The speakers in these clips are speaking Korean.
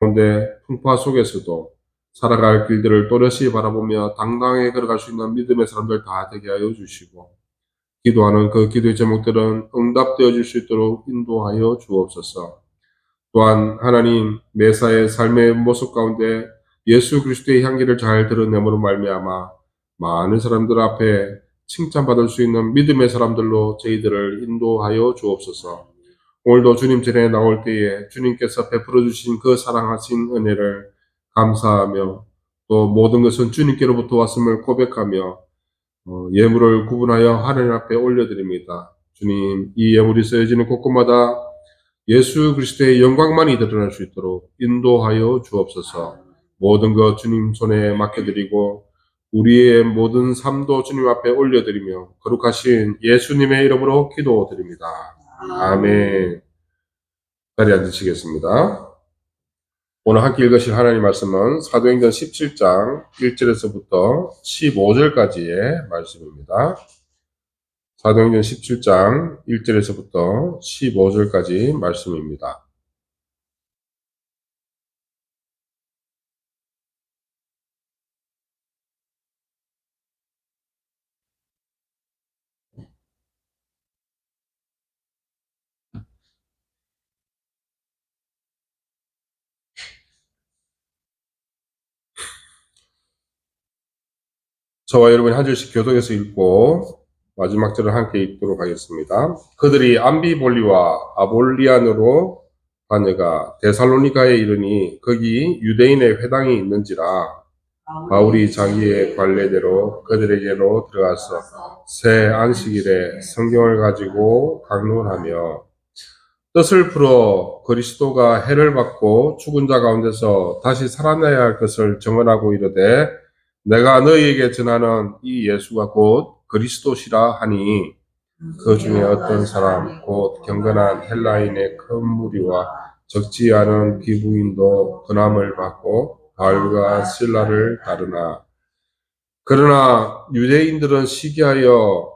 가운데 풍파 속에서도 살아갈 길들을 또렷이 바라보며 당당하게 걸어갈 수 있는 믿음의 사람들 다 되게 하여 주시고, 기도하는 그 기도의 제목들은 응답되어 줄 수 있도록 인도하여 주옵소서. 또한 하나님, 매사의 삶의 모습 가운데 예수 그리스도의 향기를 잘 드러내므로 말미암아 많은 사람들 앞에 칭찬받을 수 있는 믿음의 사람들로 저희들을 인도하여 주옵소서. 오늘도 주님 전에 나올 때에 주님께서 베풀어 주신 그 사랑하신 은혜를 감사하며, 또 모든 것은 주님께로부터 왔음을 고백하며 예물을 구분하여 하나님 앞에 올려드립니다. 주님, 이 예물이 쓰여지는 곳곳마다 예수 그리스도의 영광만이 드러날 수 있도록 인도하여 주옵소서. 모든 것 주님 손에 맡겨드리고 우리의 모든 삶도 주님 앞에 올려드리며 거룩하신 예수님의 이름으로 기도드립니다. 아멘. 자리에 앉으시겠습니다. 오늘 함께 읽으실 하나님 말씀은 사도행전 17장 1절에서부터 15절까지의 말씀입니다. 사도행전 17장 1절에서부터 15절까지 말씀입니다. 저와 여러분이 한 절씩 교독해서 읽고 마지막 절을 함께 읽도록 하겠습니다. 그들이 암비볼리와 아볼리안으로 다녀가 데살로니가에 이르니 거기 유대인의 회당이 있는지라 바울이 자기의 관례대로 그들에게로 들어가서 새 안식일에 성경을 가지고 강론하며 뜻을 풀어 그리스도가 해를 받고 죽은 자 가운데서 다시 살아나야 할 것을 정언하고 이르되 내가 너희에게 전하는 이 예수가 곧 그리스도시라 하니 그 중에 어떤 사람 곧 경건한 헬라인의 큰 무리와 적지 않은 기부인도 근함을 받고 바울과 실라를 따르나 그러나 유대인들은 시기하여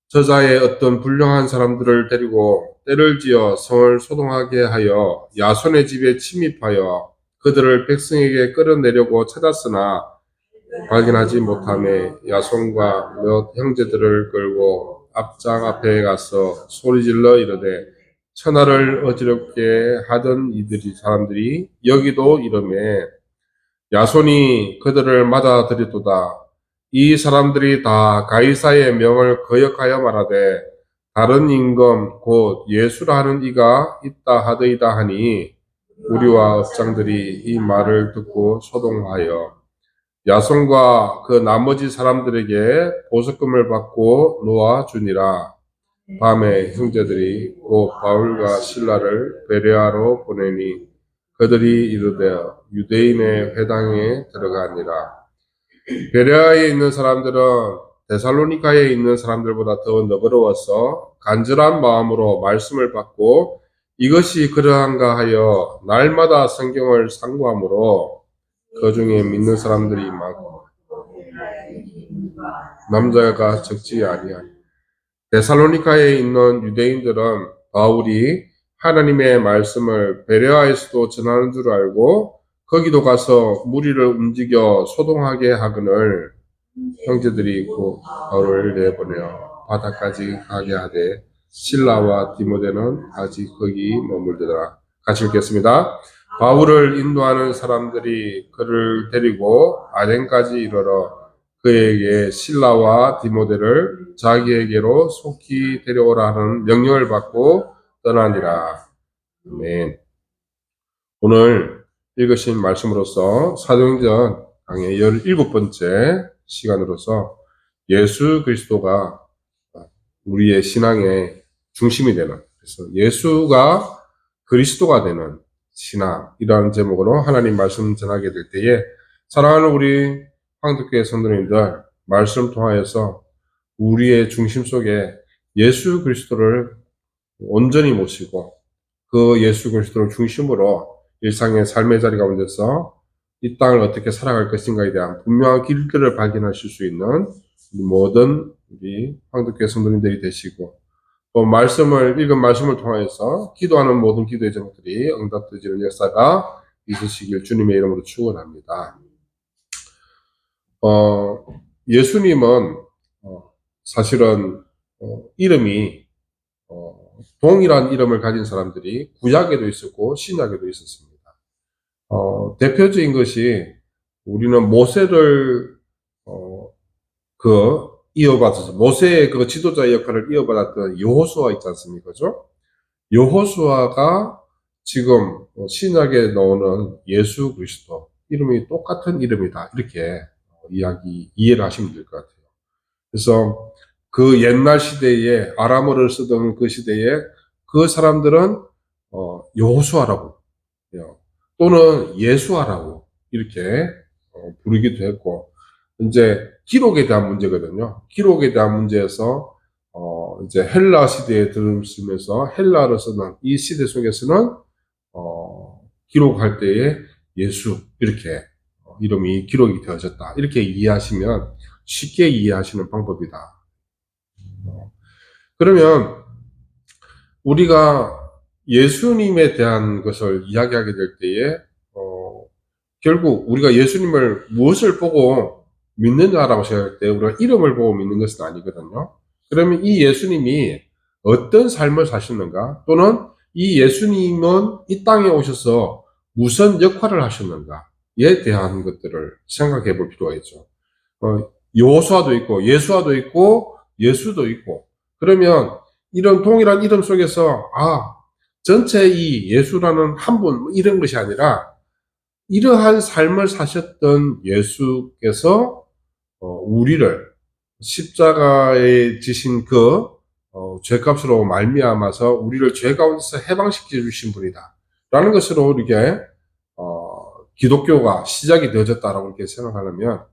저자의 어떤 불량한 사람들을 데리고 때를 지어 성을 소동하게 하여 야손의 집에 침입하여 그들을 백성에게 끌어내려고 찾았으나 발견하지 못하며 야손과 몇 형제들을 끌고 앞장 앞에 가서 소리질러 이르되 천하를 어지럽게 하던 이들이 사람들이 여기도 이르매 야손이 그들을 맞아들이도다. 이 사람들이 다 가이사의 명을 거역하여 말하되 다른 임금 곧 예수라 하는 이가 있다 하더이다 하니 우리와 업장들이 이 말을 듣고 소동하여 야손과 그 나머지 사람들에게 보석금을 받고 놓아주니라. 밤에 형제들이 곧 바울과 실라를 베레아로 보내니 그들이 이르되 유대인의 회당에 들어가니라. 베레아에 있는 사람들은 데살로니가에 있는 사람들보다 더 너그러워서 간절한 마음으로 말씀을 받고 이것이 그러한가 하여 날마다 성경을 상고하므로 그 중에 믿는 사람들이 많고 남자가 적지 아니하니 데살로니가에 있는 유대인들은 바울이 하나님의 말씀을 베레아에서도 전하는 줄 알고 거기도 가서 무리를 움직여 소동하게 하거늘 형제들이 곧 바울을 내보내어 바다까지 가게 하되 실라와 디모데는 아직 거기 머물더라. 같이 읽겠습니다. 바울을 인도하는 사람들이 그를 데리고 아덴까지 이르러 그에게 실라와 디모데를 자기에게로 속히 데려오라 하는 명령을 받고 떠나니라. 아멘. 오늘 읽으신 말씀으로서 사도행전 강의 17번째 시간으로서 예수 그리스도가 우리의 신앙의 중심이 되는, 그래서 예수가 그리스도가 되는 신앙이라는 제목으로 하나님 말씀 전하게 될 때에 사랑하는 우리 황덕교회 성도님들 말씀 통하여서 우리의 중심 속에 예수 그리스도를 온전히 모시고 그 예수 그리스도를 중심으로 일상의 삶의 자리 가운데서 이 땅을 어떻게 살아갈 것인가에 대한 분명한 길들을 발견하실 수 있는 모든 우리 황덕교회 성도님들이 되시고 또 읽은 말씀을 통하여서 기도하는 모든 기도의 제목들이 응답되지는 역사가 있으시길 주님의 이름으로 축원합니다. 예수님은 사실은 이름이 동일한 이름을 가진 사람들이 구약에도 있었고 신약에도 있었습니다. 대표적인 것이 우리는 모세를 이어받아서 모세의 그 지도자 역할을 이어받았던 여호수아 있지 않습니까? 그죠? 여호수아가 지금 신약에 나오는 예수 그리스도 이름이 똑같은 이름이다. 이렇게 이해를 하시면 될 것 같아요. 그래서 그 옛날 시대에 아람어를 쓰던 그 시대에 그 사람들은 여호수아라고 해요. 또는 예수아라고 이렇게 부르기도 했고, 이제 기록에 대한 문제거든요. 기록에 대한 문제에서 이제 헬라 시대에 들으면서 헬라를 쓰는 이 시대 속에서는 기록할 때에 예수 이렇게 이름이 기록이 되어졌다. 이렇게 이해하시면 쉽게 이해하시는 방법이다. 그러면 우리가 예수님에 대한 것을 이야기하게 될 때에 결국 우리가 예수님을 무엇을 보고 믿느냐라고 생각할 때 우리가 이름을 보고 믿는 것은 아니거든요. 그러면 이 예수님이 어떤 삶을 사셨는가, 또는 이 예수님은 이 땅에 오셔서 무슨 역할을 하셨는가에 대한 것들을 생각해 볼 필요가 있죠. 여호수아도 있고 예수아도 있고 예수도 있고, 그러면 이런 동일한 이름 속에서 전체 이 예수라는 한 분 이런 것이 아니라 이러한 삶을 사셨던 예수께서 우리를 십자가에 지신 그 죄값으로 말미암아서 우리를 죄 가운데서 해방시켜 주신 분이다 라는 것으로 이렇게 기독교가 시작이 되어졌다라고 이렇게 생각하려면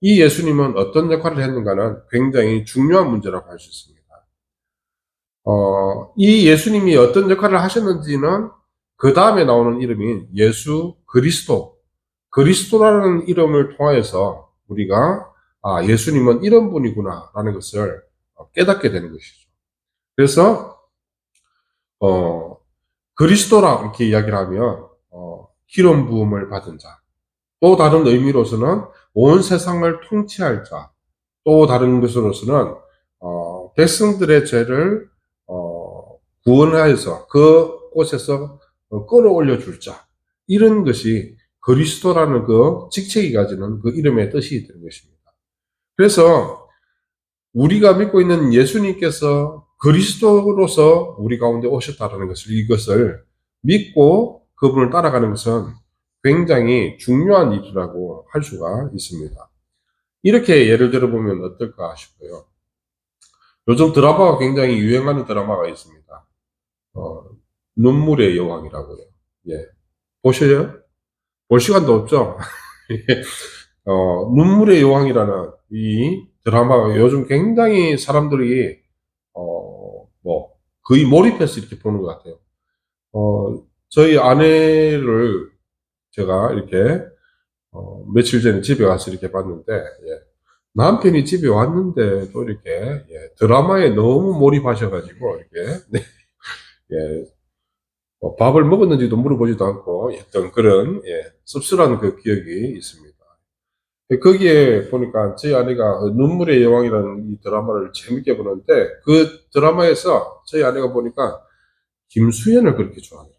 이 예수님은 어떤 역할을 했는가는 굉장히 중요한 문제라고 할 수 있습니다. 이 예수님이 어떤 역할을 하셨는지는 그 다음에 나오는 이름이 예수 그리스도, 그리스도라는 이름을 통하여서 우리가 예수님은 이런 분이구나 라는 것을 깨닫게 되는 것이죠. 그래서 그리스도라 이렇게 이야기를 하면 기름 부음을 받은 자, 또 다른 의미로서는 온 세상을 통치할 자, 또 다른 것으로서는 백성들의 죄를 구원하여서 그 곳에서 끌어올려 줄 자, 이런 것이 그리스도라는 그 직책이 가지는 그 이름의 뜻이 되는 것입니다. 그래서 우리가 믿고 있는 예수님께서 그리스도로서 우리 가운데 오셨다라는 것을, 이것을 믿고 그분을 따라가는 것은 굉장히 중요한 일이라고 할 수가 있습니다. 이렇게 예를 들어보면 어떨까 싶어요. 요즘 드라마가 굉장히 유행하는 드라마가 있습니다. 눈물의 여왕이라고요. 예. 보셔요? 볼 시간도 없죠? 눈물의 여왕이라는 이 드라마가 요즘 굉장히 사람들이, 거의 몰입해서 이렇게 보는 것 같아요. 저희 아내를 제가 이렇게, 며칠 전에 집에 와서 이렇게 봤는데, 예. 남편이 집에 왔는데 또 이렇게, 드라마에 너무 몰입하셔가지고, 이렇게, 예. 밥을 먹었는지도 물어보지도 않고 했던 그런, 씁쓸한 그 기억이 있습니다. 거기에 보니까 저희 아내가 눈물의 여왕이라는 이 드라마를 재밌게 보는데, 그 드라마에서 저희 아내가 보니까 김수현을 그렇게 좋아해요.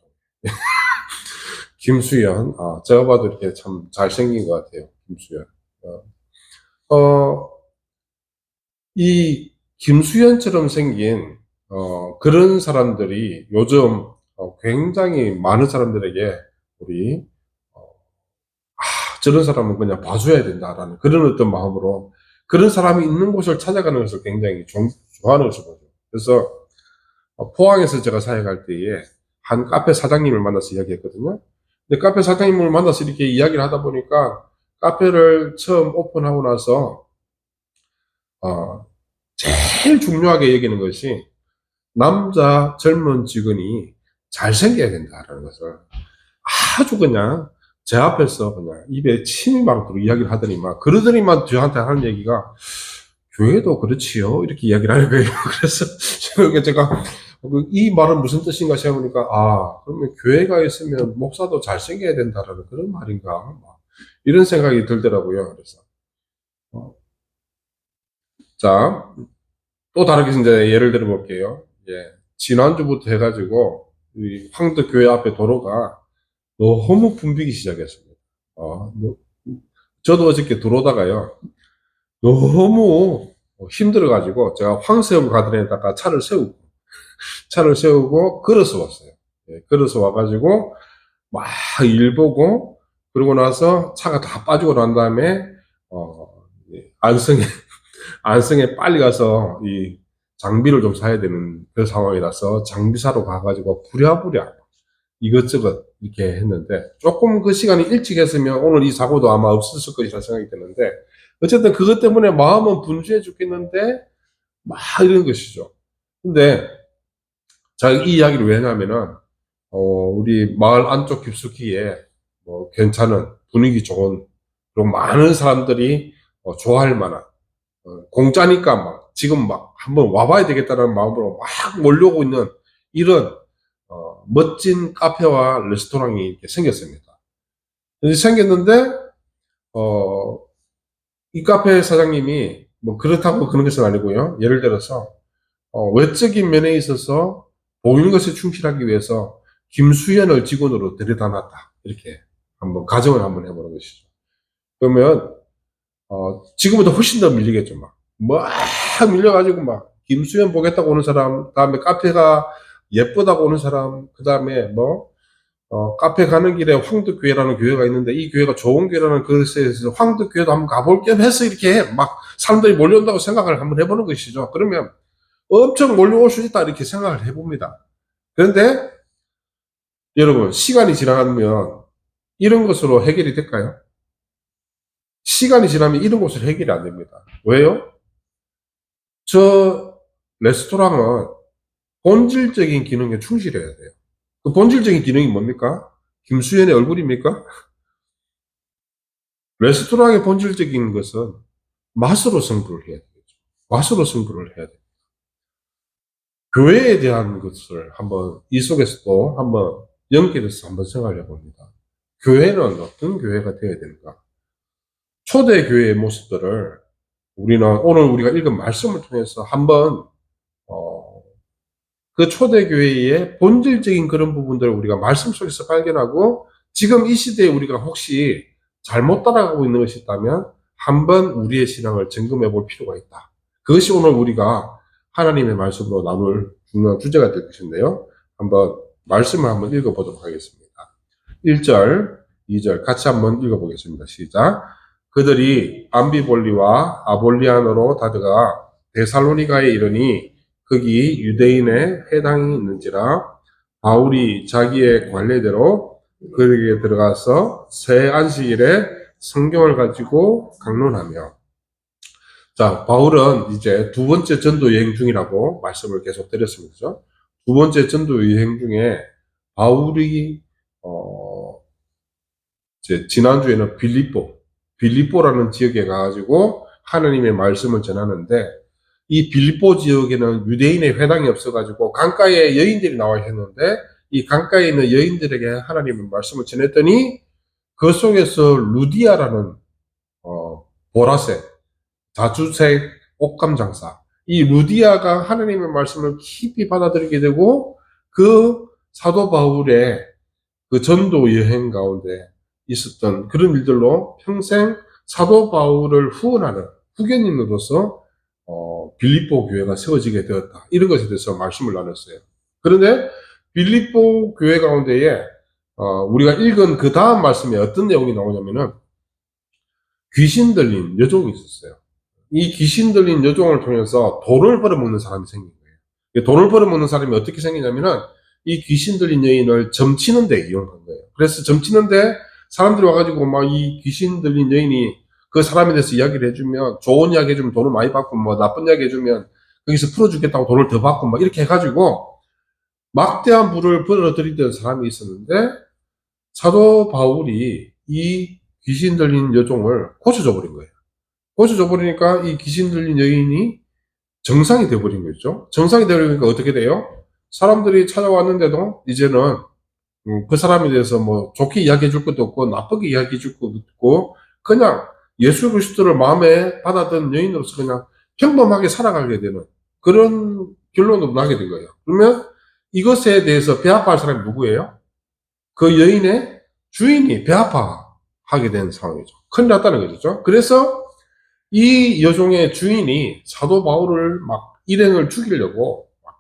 김수현, 제가 봐도 이렇게 참 잘생긴 것 같아요. 김수현. 이 김수현처럼 생긴 그런 사람들이 요즘 굉장히 많은 사람들에게 우리 저런 사람은 그냥 봐줘야 된다라는 그런 어떤 마음으로 그런 사람이 있는 곳을 찾아가는 것을 굉장히 좋아하는 것을 보죠. 그래서 포항에서 제가 사역할 때에 한 카페 사장님을 만나서 이야기했거든요. 근데 카페 사장님을 만나서 이렇게 이야기를 하다 보니까 카페를 처음 오픈하고 나서 제일 중요하게 여기는 것이 남자 젊은 직원이 잘생겨야 된다라는 것을 아주 그냥 제 앞에서 그냥 입에 침이 마르도록 이야기를 하더니만, 그러더니만 저한테 하는 얘기가 교회도 그렇지요 이렇게 이야기를 하는 거예요. 그래서 제가 이 말은 무슨 뜻인가 생각해보니까, 아, 그러면 교회가 있으면 목사도 잘생겨야 된다라는 그런 말인가. 막 이런 생각이 들더라고요. 그래서. 자, 또 다르게 이제 예를 들어 볼게요. 예. 지난주부터 해가지고, 이 황덕교회 앞에 도로가 너무 붐비기 시작했습니다. 저도 어저께 들어오다가요. 너무 힘들어가지고, 제가 황새우 가든에다가 차를 세우고 걸어서 왔어요. 예, 걸어서 와가지고 막 일 보고 그러고 나서 차가 다 빠지고 난 다음에 안성에 안성에 빨리 가서 이 장비를 좀 사야 되는 그 상황이라서 장비 사러 가가지고 부랴부랴 이것저것 이렇게 했는데 조금 그 시간이 일찍 했으면 오늘 이 사고도 아마 없었을 것이라 생각이 드는데 어쨌든 그것 때문에 마음은 분주해 죽겠는데 막 이런 것이죠. 근데 제가 이 이야기를 왜 하냐면은 우리 마을 안쪽 깊숙이에 괜찮은 분위기 좋은 그리고 많은 사람들이 좋아할 만한 공짜니까 막 지금 막 한번 와봐야 되겠다는 마음으로 막 몰려오고 있는 이런 멋진 카페와 레스토랑이 이렇게 생겼습니다. 생겼는데 이 카페 사장님이 뭐 그렇다고 그런 것은 아니고요. 예를 들어서 외적인 면에 있어서 보이는 것에 충실하기 위해서 김수현을 직원으로 데려다 놨다. 이렇게 한번 가정을 한번 해보는 것이죠. 그러면 지금보다 훨씬 더 밀리겠죠. 막 밀려가지고 막 김수현 보겠다고 오는 사람, 다음에 카페가 예쁘다고 오는 사람, 그 다음에 카페 가는 길에 황덕교회라는 교회가 있는데 이 교회가 좋은 교회라는 것에 서 황덕교회도 한번 가볼 겸 해서 이렇게 막 사람들이 몰려온다고 생각을 한번 해보는 것이죠. 그러면 엄청 몰려올 수 있다 이렇게 생각을 해봅니다. 그런데 여러분 시간이 지나가면 이런 것으로 해결이 될까요? 시간이 지나면 이런 것으로 해결이 안 됩니다. 왜요? 저 레스토랑은 본질적인 기능에 충실해야 돼요. 그 본질적인 기능이 뭡니까? 김수현의 얼굴입니까? 레스토랑의 본질적인 것은 맛으로 승부를 해야 되겠죠. 맛으로 승부를 해야 돼요. 교회에 대한 것을 한번 이 속에서도 한번 연결해서 한번 생각해 봅니다. 교회는 어떤 교회가 되어야 되는가? 초대 교회의 모습들을 우리는 오늘 우리가 읽은 말씀을 통해서 한번 그 초대 교회의 본질적인 그런 부분들을 우리가 말씀 속에서 발견하고 지금 이 시대에 우리가 혹시 잘못 따라가고 있는 것이 있다면 한번 우리의 신앙을 점검해 볼 필요가 있다. 그것이 오늘 우리가 하나님의 말씀으로 나눌 중요한 주제가 될 것인데요. 한번 말씀을 한번 읽어보도록 하겠습니다. 1절, 2절 같이 한번 읽어보겠습니다. 시작. 그들이 암비볼리와 아볼리아노로 다들어가 데살로니가에 이르니 거기 유대인의 회당이 있는지라 바울이 자기의 관례대로 그에게 들어가서 새 안식일에 성경을 가지고 강론하며 자, 바울은 이제 두 번째 전도 여행 중이라고 말씀을 계속 드렸습니다. 그죠? 두 번째 전도 여행 중에 바울이 이제 지난주에는 빌립보라는 지역에 가가지고 하나님의 말씀을 전하는데 이 빌립보 지역에는 유대인의 회당이 없어가지고 강가에 여인들이 나와 있었는데 이 강가에 있는 여인들에게 하나님의 말씀을 전했더니 그 속에서 루디아라는 보라색, 자주색 옷감 장사 이 루디아가 하나님의 말씀을 깊이 받아들이게 되고 그 사도 바울의 그 전도 여행 가운데 있었던 그런 일들로 평생 사도 바울을 후원하는 후견인으로서 빌립보 교회가 세워지게 되었다. 이런 것에 대해서 말씀을 나눴어요. 그런데 빌립보 교회 가운데에 우리가 읽은 그 다음 말씀에 어떤 내용이 나오냐면은 귀신 들린 여종이 있었어요. 이 귀신 들린 여종을 통해서 돈을 벌어먹는 사람이 생긴 거예요. 돈을 벌어먹는 사람이 어떻게 생기냐면은 이 귀신 들린 여인을 점치는 데 이용한 거예요. 그래서 점치는 데 사람들이 와가지고 막 이 귀신 들린 여인이 그 사람에 대해서 이야기를 해주면 좋은 이야기 해주면 돈을 많이 받고 뭐 나쁜 이야기 해주면 거기서 풀어주겠다고 돈을 더 받고 막 이렇게 해가지고 막대한 부를 벌어들이던 사람이 있었는데 사도 바울이 이 귀신 들린 여종을 고쳐줘 버린 거예요. 고쳐줘 버리니까 이 귀신 들린 여인이 정상이 돼버린 거죠. 정상이 되버리니까 어떻게 돼요? 사람들이 찾아왔는데도 이제는 그 사람에 대해서 뭐 좋게 이야기해 줄 것도 없고 나쁘게 이야기해 줄 것도 없고 그냥 예수 그리스도를 마음에 받아든 여인으로서 그냥 평범하게 살아가게 되는 그런 결론으로 나게 된 거예요. 그러면 이것에 대해서 배아파할 사람이 누구예요? 그 여인의 주인이 배아파하게 된 상황이죠. 큰일 났다는 거죠. 그래서 이 여종의 주인이 사도 바울을 막 일행을 죽이려고 막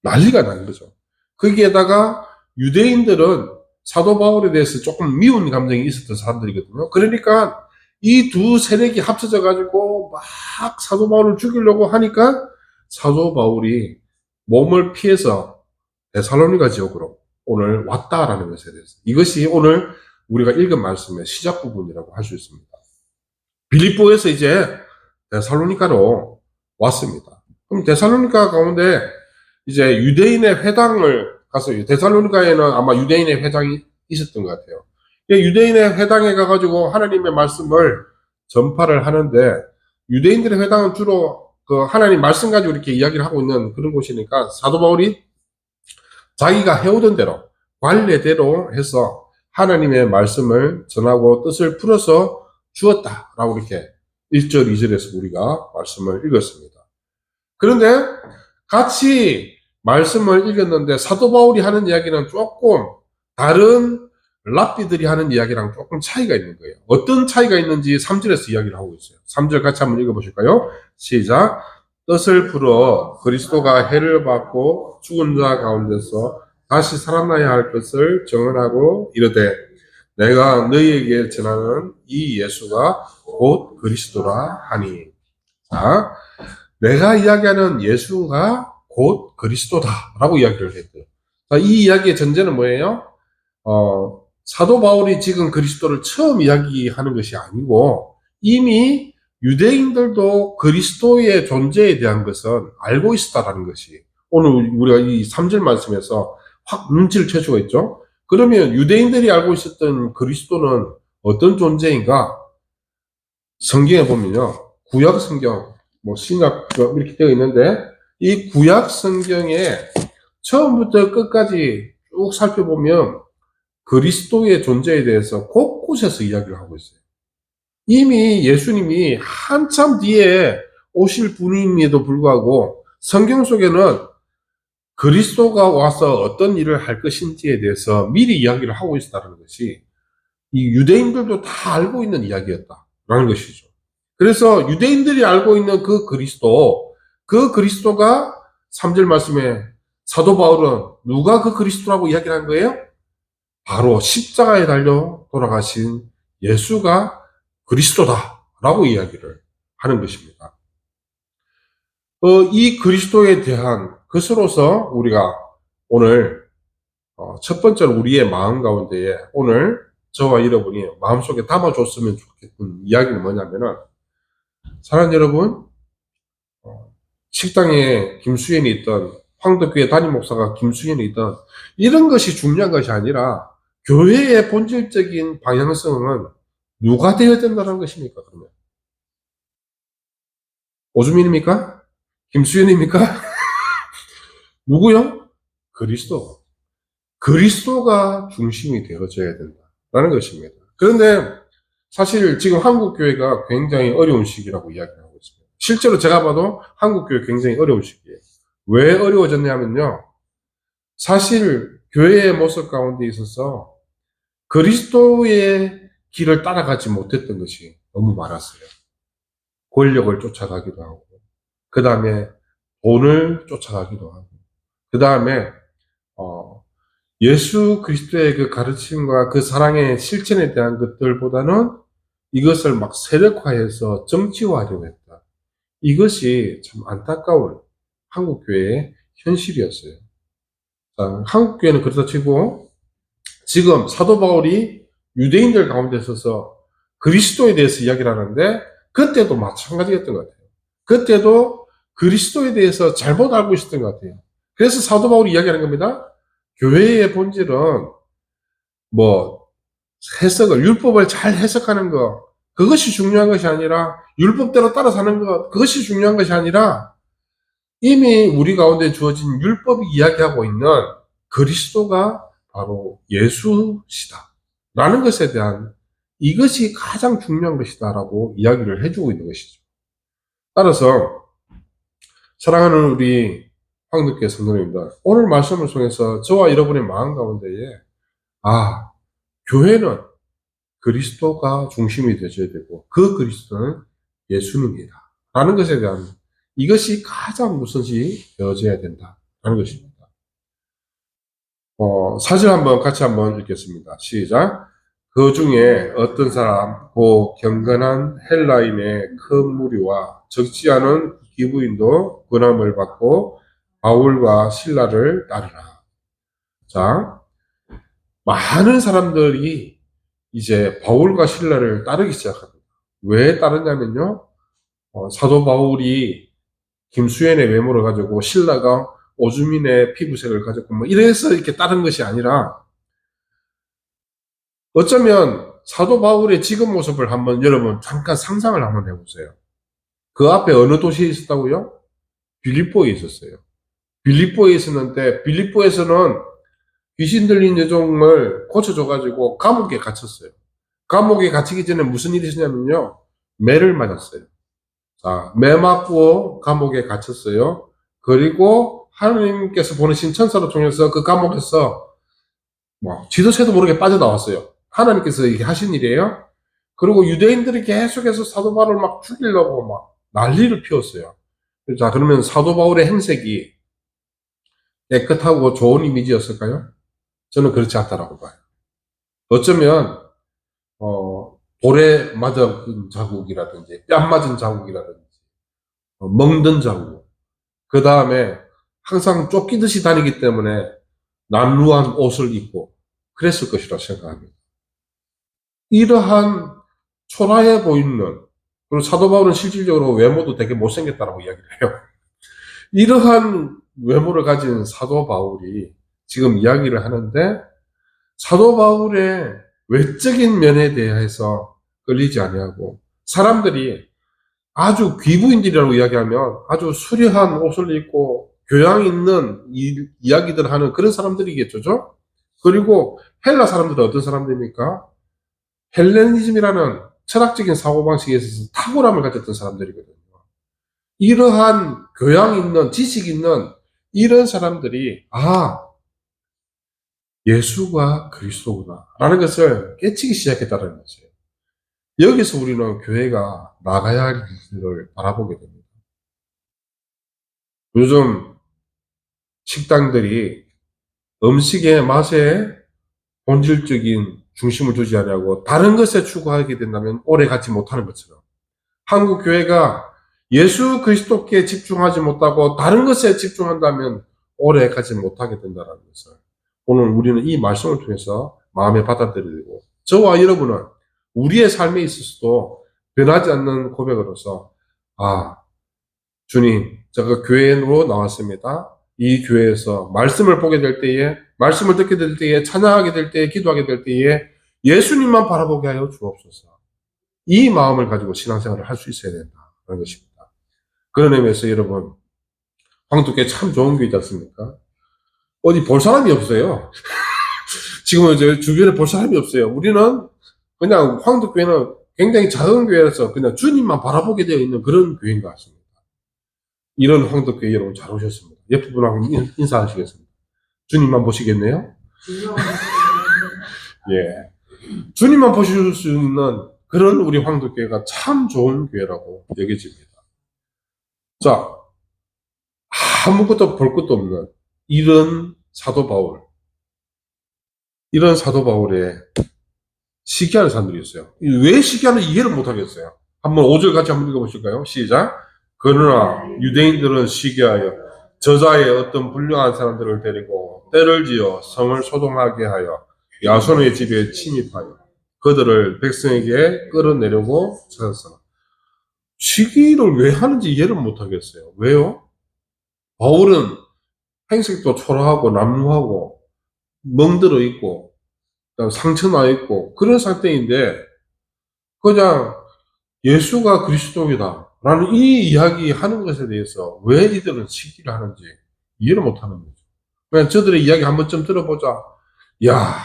난리가 난 거죠. 거기에다가 유대인들은 사도 바울에 대해서 조금 미운 감정이 있었던 사람들이거든요. 그러니까 이 두 세력이 합쳐져 가지고 막 사도 바울을 죽이려고 하니까 사도 바울이 몸을 피해서 데살로니가 지역으로 오늘 왔다라는 것에 대해서 이것이 오늘 우리가 읽은 말씀의 시작 부분이라고 할 수 있습니다. 빌립보에서 이제 데살로니가로 왔습니다. 그럼 데살로니가 가운데 이제 유대인의 회당을 갔어요. 데살로니가에는 아마 유대인의 회당이 있었던 것 같아요. 유대인의 회당에 가가지고 하나님의 말씀을 전파를 하는데 유대인들의 회당은 주로 그 하나님 말씀 가지고 이렇게 이야기를 하고 있는 그런 곳이니까 사도 바울이 자기가 해오던 대로 관례대로 해서 하나님의 말씀을 전하고 뜻을 풀어서 주었다라고 이렇게 1절, 2절에서 우리가 말씀을 읽었습니다. 그런데 같이 말씀을 읽었는데 사도 바울이 하는 이야기는 조금 다른 랍비들이 하는 이야기랑 조금 차이가 있는 거예요. 어떤 차이가 있는지 3절에서 이야기를 하고 있어요. 3절 같이 한번 읽어보실까요? 시작. 뜻을 풀어 그리스도가 해를 받고 죽은 자 가운데서 다시 살아나야 할 것을 정언하고 이르되 내가 너희에게 전하는 이 예수가 곧 그리스도라 하니. 자, 내가 이야기하는 예수가 곧 그리스도다라고 이야기를 했고요. 자, 이 이야기의 전제는 뭐예요? 사도 바울이 지금 그리스도를 처음 이야기하는 것이 아니고 이미 유대인들도 그리스도의 존재에 대한 것은 알고 있었다라는 것이 오늘 우리가 이 3절 말씀에서 확 눈치를 챌 수가 있죠. 그러면 유대인들이 알고 있었던 그리스도는 어떤 존재인가? 성경에 보면요. 구약 성경, 뭐 신약 이렇게 되어 있는데 이 구약 성경에 처음부터 끝까지 쭉 살펴보면 그리스도의 존재에 대해서 곳곳에서 이야기를 하고 있어요. 이미 예수님이 한참 뒤에 오실 분임에도 불구하고 성경 속에는 그리스도가 와서 어떤 일을 할 것인지에 대해서 미리 이야기를 하고 있다는 것이 이 유대인들도 다 알고 있는 이야기였다라는 것이죠. 그래서 유대인들이 알고 있는 그 그리스도가 3절 말씀에 사도 바울은 누가 그 그리스도라고 이야기를 한 거예요? 바로 십자가에 달려 돌아가신 예수가 그리스도다라고 이야기를 하는 것입니다. 이 그리스도에 대한 것으로서 우리가 오늘 첫 번째로 우리의 마음 가운데에 오늘 저와 여러분이 마음속에 담아줬으면 좋겠는 이야기는 뭐냐면은 사랑하는 여러분, 식당에 김수현이 있던 황덕교회 담임 목사가 김수현이 있던 이런 것이 중요한 것이 아니라 교회의 본질적인 방향성은 누가 되어야 된다는 것입니까? 그러면 오주민입니까? 김수현입니까? 누구요? 그리스도. 그리스도가 중심이 되어져야 된다는 것입니다. 그런데 사실 지금 한국 교회가 굉장히 어려운 시기라고 이야기하고 있습니다. 실제로 제가 봐도 한국 교회 굉장히 어려운 시기예요. 왜 어려워졌냐면요. 사실 교회의 모습 가운데 있어서 그리스도의 길을 따라가지 못했던 것이 너무 많았어요. 권력을 쫓아가기도 하고, 그 다음에 돈을 쫓아가기도 하고, 그 다음에 예수 그리스도의 그 가르침과 그 사랑의 실천에 대한 것들보다는 이것을 막 세력화해서 정치화하려고 했다. 이것이 참 안타까운 한국교회의 현실이었어요. 한국 교회는 그렇다 치고 지금 사도 바울이 유대인들 가운데 있어서 그리스도에 대해서 이야기를 하는데 그때도 마찬가지였던 것 같아요. 그때도 그리스도에 대해서 잘못 알고 있었던 것 같아요. 그래서 사도 바울이 이야기하는 겁니다. 교회의 본질은 뭐 해석을 율법을 잘 해석하는 것 그것이 중요한 것이 아니라 율법대로 따라 사는 것 그것이 중요한 것이 아니라 이미 우리 가운데 주어진 율법이 이야기하고 있는 그리스도가 바로 예수시다 라는 것에 대한 이것이 가장 중요한 것이다 라고 이야기를 해주고 있는 것이죠. 따라서 사랑하는 우리 황덕계 성도님들, 오늘 말씀을 통해서 저와 여러분의 마음 가운데에 교회는 그리스도가 중심이 되어야 되고 그 그리스도는 예수님이다 라는 것에 대한 이것이 가장 우선시 되어져야 된다라는 것입니다. 사실 같이 한번 읽겠습니다. 시작. 그 중에 어떤 사람 고 경건한 헬라인의 큰 무리와 적지 않은 기부인도 권함을 받고 바울과 실라를 따르라. 자, 많은 사람들이 이제 바울과 실라를 따르기 시작합니다. 왜 따르냐면요, 사도 바울이 김수현의 외모를 가지고 신라가 오주민의 피부색을 가졌고 뭐 이래서 이렇게 따른 것이 아니라 어쩌면 사도 바울의 지금 모습을 한번 여러분 잠깐 상상을 한번 해보세요. 그 앞에 어느 도시에 있었다고요? 빌립보에 있었어요. 빌립보에 있었는데 빌립보에서는 귀신 들린 여종을 고쳐줘가지고 감옥에 갇혔어요. 감옥에 갇히기 전에 무슨 일이 있었냐면요. 매를 맞았어요. 자, 매 맞고 감옥에 갇혔어요. 그리고 하나님께서 보내신 천사로 통해서 그 감옥에서 지도새도 모르게 빠져나왔어요. 하나님께서 이렇게 하신 일이에요. 그리고 유대인들이 계속해서 사도 바울을 막 죽이려고 막 난리를 피웠어요. 자, 그러면 사도 바울의 행색이 깨끗하고 좋은 이미지였을까요? 저는 그렇지 않다라고 봐요. 어쩌면 돌에 맞은 자국이라든지 뺨 맞은 자국이라든지 멍든 자국, 그 다음에 항상 쫓기듯이 다니기 때문에 남루한 옷을 입고 그랬을 것이라 생각합니다. 이러한 초라해 보이는, 그리고 사도 바울은 실질적으로 외모도 되게 못생겼다라고 이야기를 해요. 이러한 외모를 가진 사도 바울이 지금 이야기를 하는데 사도 바울의 외적인 면에 대해서 끌리지 아니하고 사람들이 아주 귀부인들이라고 이야기하면 아주 수려한 옷을 입고 교양 있는 이야기들 하는 그런 사람들이겠죠. 그리고 헬라 사람들은 어떤 사람들입니까? 헬레니즘이라는 철학적인 사고방식에 있어서 탁월함을 가졌던 사람들이거든요. 이러한 교양 있는 지식 있는 이런 사람들이 예수가 그리스도구나 라는 것을 깨치기 시작했다는 것이에요. 여기서 우리는 교회가 나가야 할 길을 바라보게 됩니다. 요즘 식당들이 음식의 맛에 본질적인 중심을 두지 않냐고 다른 것에 추구하게 된다면 오래 가지 못하는 것처럼 한국 교회가 예수 그리스도께 집중하지 못하고 다른 것에 집중한다면 오래 가지 못하게 된다는 것을 오늘 우리는 이 말씀을 통해서 마음에 받아들이고 저와 여러분은 우리의 삶에 있어서도 변하지 않는 고백으로서 주님, 제가 교회로 나왔습니다. 이 교회에서 말씀을 보게 될 때에, 말씀을 듣게 될 때에, 찬양하게 될 때에, 기도하게 될 때에 예수님만 바라보게 하여 주옵소서. 이 마음을 가지고 신앙생활을 할 수 있어야 된다는 것입니다. 그런 의미에서 여러분, 황두께 참 좋은 교회지 않습니까? 어디 볼 사람이 없어요. 지금은 이제 주변에 볼 사람이 없어요. 우리는 그냥 황두교회는 굉장히 작은 교회라서 그냥 주님만 바라보게 되어 있는 그런 교회인 것 같습니다. 이런 황덕교회 여러분 잘 오셨습니다. 옆에 분하고 인사하시겠습니다. 주님만 보시겠네요? 예. 주님만 보실 수 있는 그런 우리 황덕교회가 참 좋은 교회라고 여겨집니다. 자, 아무것도 볼 것도 없는 이런 사도 바울의 시기하는 사람들이 있어요. 왜 시기하는지 이해를 못하겠어요. 한번 5절 같이 한번 읽어보실까요? 시작. 그러나 유대인들은 시기하여 저자의 어떤 불량한 사람들을 데리고 때를 지어 성을 소동하게 하여 야손의 집에 침입하여 그들을 백성에게 끌어내려고 찾았으나 시기를 왜 하는지 이해를 못하겠어요. 왜요? 바울은 행색도 초라하고 남루하고 멍들어 있고 상처 나 있고 그런 상태인데 그냥 예수가 그리스도이다 라는 이 이야기 하는 것에 대해서 왜 이들은 시기를 하는지 이해를 못하는 거죠. 그냥 저들의 이야기 한 번쯤 들어보자. 야,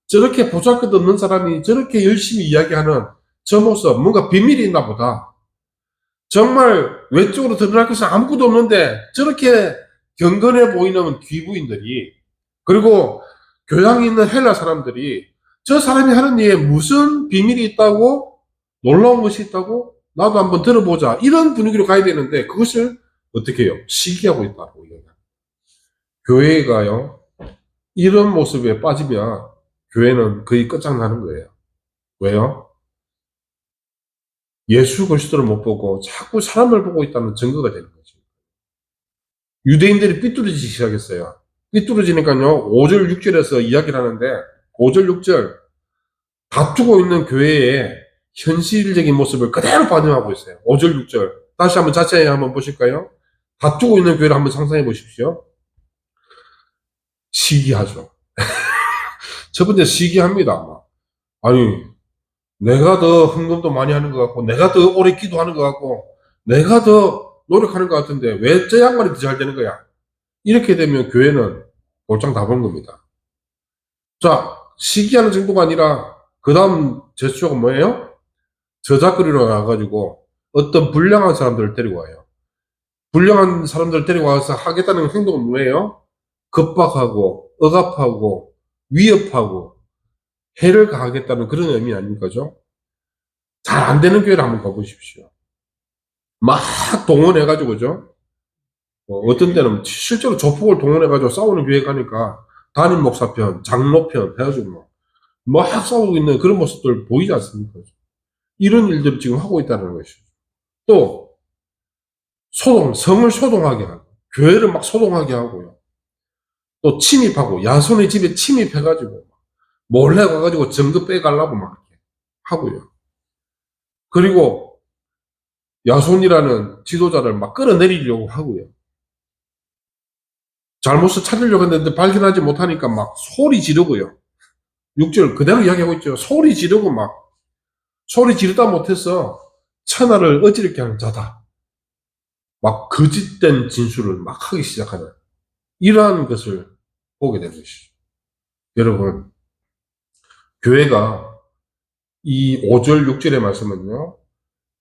저렇게 보잘것없는 사람이 저렇게 열심히 이야기하는 저 모습, 뭔가 비밀이 있나 보다. 정말 외적으로 드러날 것은 아무것도 없는데 저렇게 경건해 보이는 귀부인들이, 그리고 교양이 있는 헬라 사람들이 저 사람이 하는 일에 무슨 비밀이 있다고, 놀라운 것이 있다고, 나도 한번 들어보자, 이런 분위기로 가야 되는데 그것을 어떻게 해요? 시기하고 있다고 얘기해요. 교회가요, 이런 모습에 빠지면 교회는 거의 끝장나는 거예요. 왜요? 예수 그리스도를 못 보고 자꾸 사람을 보고 있다는 증거가 되는 거죠. 유대인들이 삐뚤어지기 시작했어요. 삐뚤어지니까요, 5절 6절에서 이야기를 하는데 5절 6절 다투고 있는 교회의 현실적인 모습을 그대로 반영하고 있어요. 5절 6절 다시 한번 자세히 한번 보실까요? 다투고 있는 교회를 한번 상상해 보십시오. 시기하죠. 첫 번째 시기합니다. 아니, 내가 더 헌금도 많이 하는 것 같고, 내가 더 오래 기도하는 것 같고, 내가 더 노력하는 것 같은데 왜 저 양반이 더 잘 되는 거야? 이렇게 되면 교회는 볼장 다 본 겁니다. 자, 시기하는 정도가 아니라 그 다음 제스처가 뭐예요? 저작거리로 나가가지고 어떤 불량한 사람들을 데리고 와요. 불량한 사람들을 데리고 와서 하겠다는 행동은 뭐예요? 겁박하고 억압하고 위협하고 해를 가하겠다는 그런 의미 아닙니까죠? 잘 안 되는 교회를 한번 가보십시오. 막 동원해가지고, 그죠? 어떤 때는 실제로 조폭을 동원해가지고 싸우는 교회 가니까 담임 목사편, 장로편 해가지고 막 싸우고 있는 그런 모습들 보이지 않습니까? 이런 일들을 지금 하고 있다는 것이죠. 또 성을 소동하게 하고 교회를 막 소동하게 하고요. 또 침입하고 야손의 집에 침입해가지고 몰래 가가지고 증거 빼가려고 막 이렇게 하고요. 그리고 야손이라는 지도자를 막 끌어내리려고 하고요. 잘못을 찾으려고 했는데 발견하지 못하니까 막 소리 지르고요. 6절 그대로 이야기하고 있죠. 소리 지르고 막 소리 지르다 못해서 천하를 어지럽게 하는 자다. 막 거짓된 진술을 막 하기 시작하는 이러한 것을 보게 되는 것이죠. 여러분, 교회가 이 5절 6절의 말씀은요,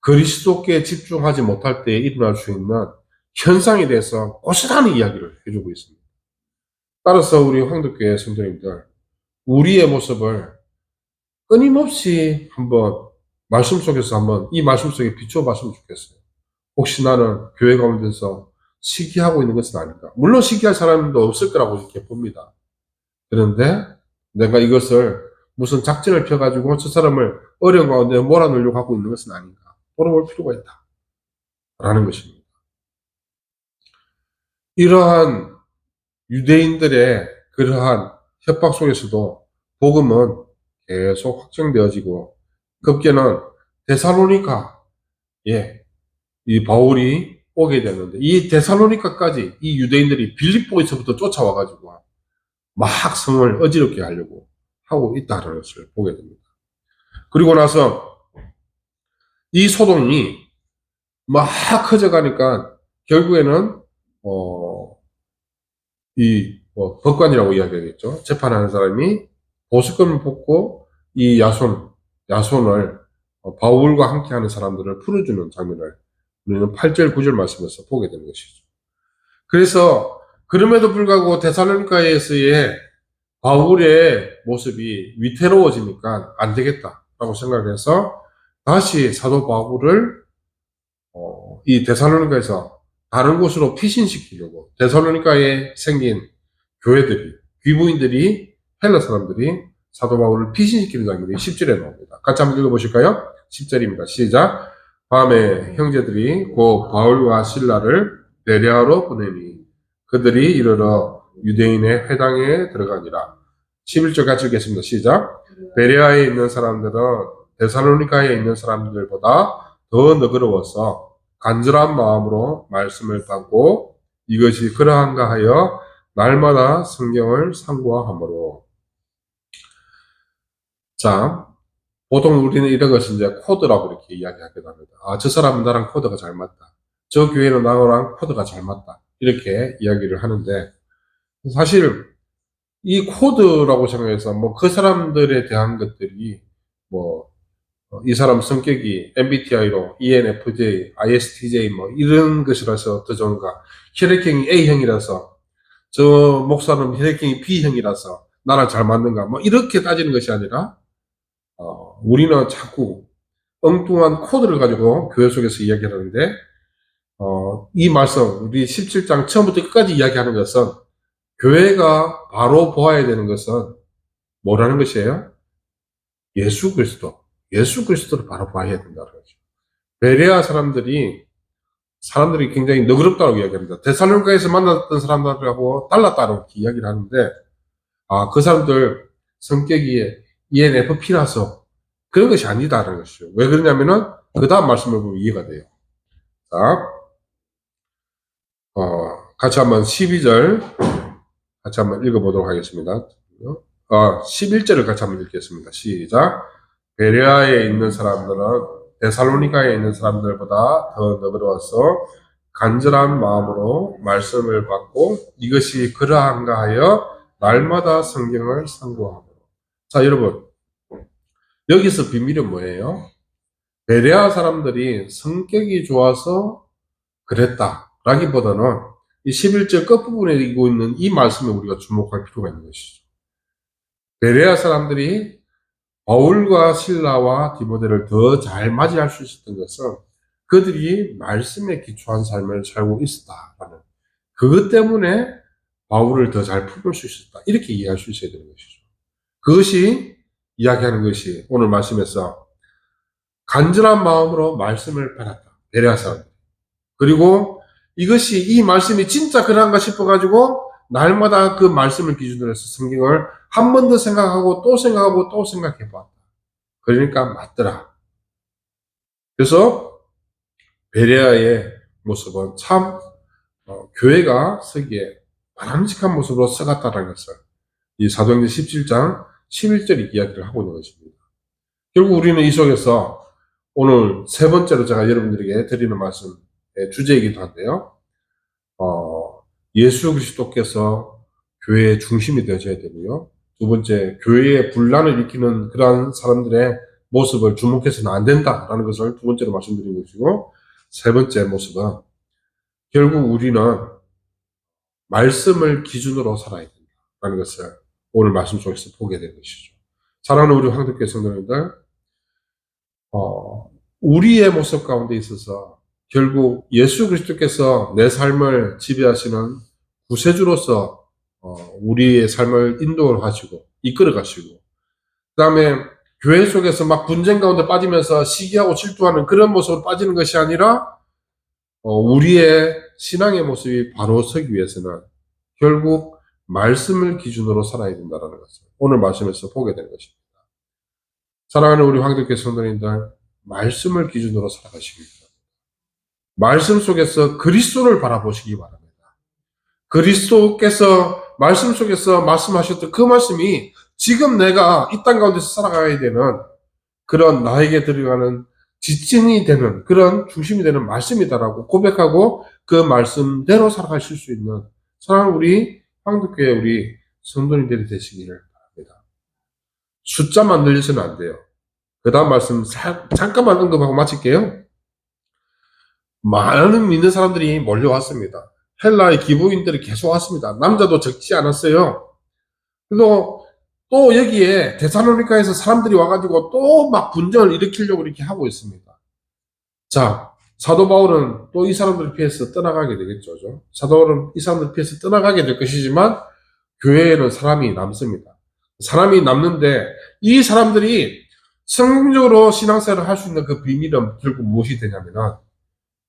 그리스도께 집중하지 못할 때 일어날 수 있는 현상에 대해서 고스란히 이야기를 해주고 있습니다. 따라서 우리 황덕교회 성도님들, 우리의 모습을 끊임없이 한번 말씀 속에서 한번 이 말씀 속에 비춰봤으면 좋겠어요. 혹시 나는 교회 가운데서 시기하고 있는 것은 아닌가? 물론 시기할 사람도 없을 거라고 이렇게 봅니다. 그런데 내가 이것을 무슨 작전을 펴가지고 저 사람을 어려운 가운데 몰아넣으려고 하고 있는 것은 아닌가? 돌아볼 필요가 있다. 라는 것입니다. 이러한 유대인들의 그러한 협박 속에서도 복음은 계속 확정되어지고 급기는 데살로니카, 이 바울이 오게 되는데 이 데살로니카까지 이 유대인들이 빌립보에서부터 쫓아와가지고 막 성을 어지럽게 하려고 하고 있다는 것을 보게 됩니다. 그리고 나서 이 소동이 막 커져가니까 결국에는 법관이라고 이야기하겠죠. 재판하는 사람이 보석금을 뽑고 이 야손을 바울과 함께하는 사람들을 풀어주는 장면을 우리는 8절 9절 말씀에서 보게 되는 것이죠. 그래서 그럼에도 불구하고 데살로니가에서의 바울의 모습이 위태로워지니까 안 되겠다라고 생각해서 다시 사도 바울을 이 데살로니가에서 다른 곳으로 피신시키려고 데살로니가에 생긴 교회들이, 귀부인들이, 헬라 사람들이 사도 바울을 피신시키는 장면이 10절에 나옵니다. 같이 한번 읽어보실까요? 10절입니다. 시작. 밤에 형제들이 곧 바울과 실라를 베레아로 보내니 그들이 이르러 유대인의 회당에 들어가니라. 11절 같이 읽겠습니다. 시작. 베레아에 있는 사람들은 데살로니가에 있는 사람들보다 더 너그러워서 간절한 마음으로 말씀을 받고 이것이 그러한가 하여 날마다 성경을 상고하므로. 자, 보통 우리는 이런 것을 이제 코드라고 이렇게 이야기하기도 합니다. 아, 저 사람은 나랑 코드가 잘 맞다. 저 교회는 나랑 코드가 잘 맞다. 이렇게 이야기를 하는데, 사실 이 코드라고 생각해서 뭐 그 사람들에 대한 것들이 뭐 이 사람 성격이 MBTI로 ENFJ, ISTJ 뭐 이런 것이라서 더 좋은가? 혈액형이 A형이라서 저 목사는 혈액형이 B형이라서 나랑 잘 맞는가? 뭐 이렇게 따지는 것이 아니라 우리는 자꾸 엉뚱한 코드를 가지고 교회 속에서 이야기를 하는데 이 말씀 우리 17장 처음부터 끝까지 이야기하는 것은 교회가 바로 보아야 되는 것은 뭐라는 것이에요? 예수 그리스도. 예수 그리스도를 바로 봐야 된다는 거죠. 베레아 사람들이 굉장히 너그럽다고 이야기합니다. 데살로니가에서 만났던 사람들하고 달랐다고 이야기를 하는데, 그 사람들 성격이 ENFP라서 그런 것이 아니다라는 것이죠. 왜 그러냐면은 그 다음 말씀을 보면 이해가 돼요. 자, 같이 한번 12절 같이 한번 읽어보도록 하겠습니다. 11절을 같이 한번 읽겠습니다. 시작. 베레아에 있는 사람들은 데살로니가에 있는 사람들보다 더 너그러워서 간절한 마음으로 말씀을 받고 이것이 그러한가 하여 날마다 성경을 상고하고. 자, 여러분, 여기서 비밀은 뭐예요? 베레아 사람들이 성격이 좋아서 그랬다라기보다는 이 11절 끝부분에 있고 있는 이 말씀에 우리가 주목할 필요가 있는 것이죠. 베레아 사람들이 바울과 실라와 디모데를 더 잘 맞이할 수 있었던 것은 그들이 말씀에 기초한 삶을 살고 있었다라는 그것 때문에 바울을 더 잘 품을 수 있었다. 이렇게 이해할 수 있어야 되는 것이죠. 그것이 이야기하는 것이 오늘 말씀에서 간절한 마음으로 말씀을 받았다. 베레아 사람들. 그리고 이것이 이 말씀이 진짜 그런가 싶어가지고 날마다 그 말씀을 기준으로 해서 성경을 한 번 더 생각하고 또 생각하고 또 생각해봤다. 그러니까 맞더라. 그래서 베레아의 모습은 참 교회가 서기에 바람직한 모습으로 서갔다는 것을 이 사도행전 17장 11절이 이야기를 하고 있는 것입니다. 결국 우리는 이 속에서 오늘 세 번째로 제가 여러분들에게 드리는 말씀의 주제이기도 한데요. 예수 그리스도께서 교회의 중심이 되어져야 되고요. 두 번째, 교회의 분란을 일으키는 그러한 사람들의 모습을 주목해서는 안 된다라는 것을 두 번째로 말씀드린 것이고, 세 번째 모습은 결국 우리는 말씀을 기준으로 살아야 된다라는 것을 오늘 말씀 속에서 보게 된 것이죠. 사랑하는 우리 황덕교회 성도님들, 우리의 모습 가운데 있어서 결국 예수 그리스도께서 내 삶을 지배하시는 구세주로서 우리의 삶을 인도하시고 이끌어 가시고, 그 다음에 교회 속에서 막 분쟁 가운데 빠지면서 시기하고 질투하는 그런 모습으로 빠지는 것이 아니라 우리의 신앙의 모습이 바로 서기 위해서는 결국 말씀을 기준으로 살아야 된다는 것을 오늘 말씀에서 보게 된 것입니다. 사랑하는 우리 황덕교회 성도님들, 말씀을 기준으로 살아가시기 바랍니다. 말씀 속에서 그리스도를 바라보시기 바랍니다. 그리스도께서 말씀 속에서 말씀하셨던 그 말씀이 지금 내가 이 땅 가운데서 살아가야 되는 그런 나에게 들어가는 지침이 되는 그런 중심이 되는 말씀이다라고 고백하고 그 말씀대로 살아가실 수 있는 사랑하는 우리 황덕교회 우리 성도님들이 되시기를 바랍니다. 숫자만 늘려서는 안 돼요. 그 다음 말씀 잠깐만 언급하고 마칠게요. 많은 믿는 사람들이 몰려왔습니다. 헬라의 기부인들이 계속 왔습니다. 남자도 적지 않았어요. 그리고 또 여기에 데살로니가에서 사람들이 와가지고 또 막 분쟁을 일으키려고 이렇게 하고 있습니다. 자, 사도 바울은 또 이 사람들을 피해서 떠나가게 되겠죠. 사도 바울은 이 사람들을 피해서 떠나가게 될 것이지만 교회에는 사람이 남습니다. 사람이 남는데 이 사람들이 성공적으로 신앙생활을 할 수 있는 그 비밀은 결국 무엇이 되냐면은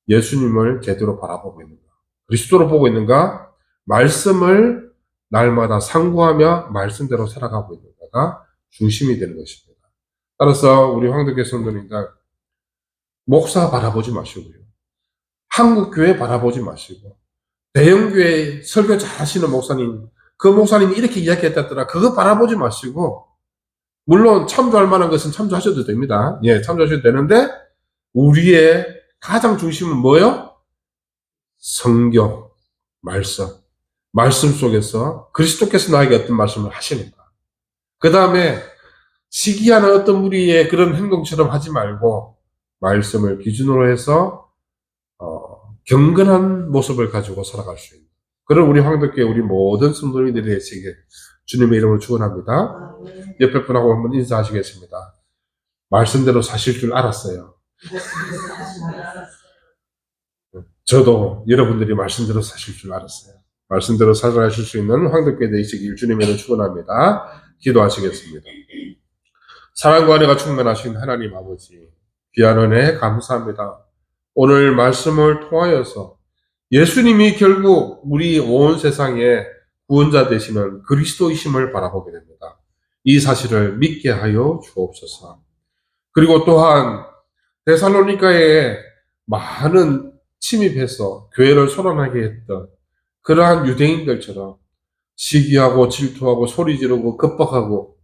예수님을 제대로 바라보고 있는가, 그리스도로 보고 있는가, 말씀을 날마다 상고하며 말씀대로 살아가고 있는가가 중심이 되는 것입니다. 따라서 우리 황덕교회 성도님들, 목사 바라보지 마시고요. 한국교회 바라보지 마시고, 대형교회 설교 잘 하시는 목사님, 그 목사님이 이렇게 이야기했다더라, 그거 바라보지 마시고, 물론 참조할 만한 것은 참조하셔도 됩니다. 예, 참조하셔도 되는데 우리의 가장 중심은 뭐요? 성경, 말씀. 말씀 속에서 그리스도께서 나에게 어떤 말씀을 하시는가. 그 다음에 시기하는 어떤 무리의 그런 행동처럼 하지 말고 말씀을 기준으로 해서 경건한 모습을 가지고 살아갈 수 있는 그런 우리 황덕교회 우리 모든 성도님들이 되시길 주님의 이름으로 축원합니다. 옆에 분하고 한번 인사하시겠습니다. 말씀대로 사실 줄 알았어요. 저도 여러분들이 말씀대로 사실 줄 알았어요. 말씀대로 살아가실 수 있는 황덕교회 되시길 주님의 이름으로 축원합니다. 기도하시겠습니다. 사랑과 은혜가 충만하신 하나님 아버지, 귀한 은혜 감사합니다. 오늘 말씀을 통하여서 예수님이 결국 우리 온 세상의 구원자 되시는 그리스도이심을 바라보게 됩니다. 이 사실을 믿게 하여 주옵소서. 그리고 또한 데살로니가에 많은 침입해서 교회를 소란하게 했던 그러한 유대인들처럼 시기하고 질투하고 소리 지르고 겁박하고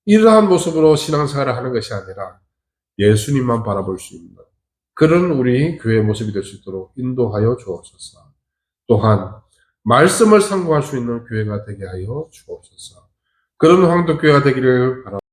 이러한 모습으로 신앙생활을 하는 것이 아니라 예수님만 바라볼 수 있는 그런 우리 교회의 모습이 될 수 있도록 인도하여 주옵소서. 또한 말씀을 상고할 수 있는 교회가 되게 하여 주옵소서. 그런 황덕교회가 되기를 바랍니다.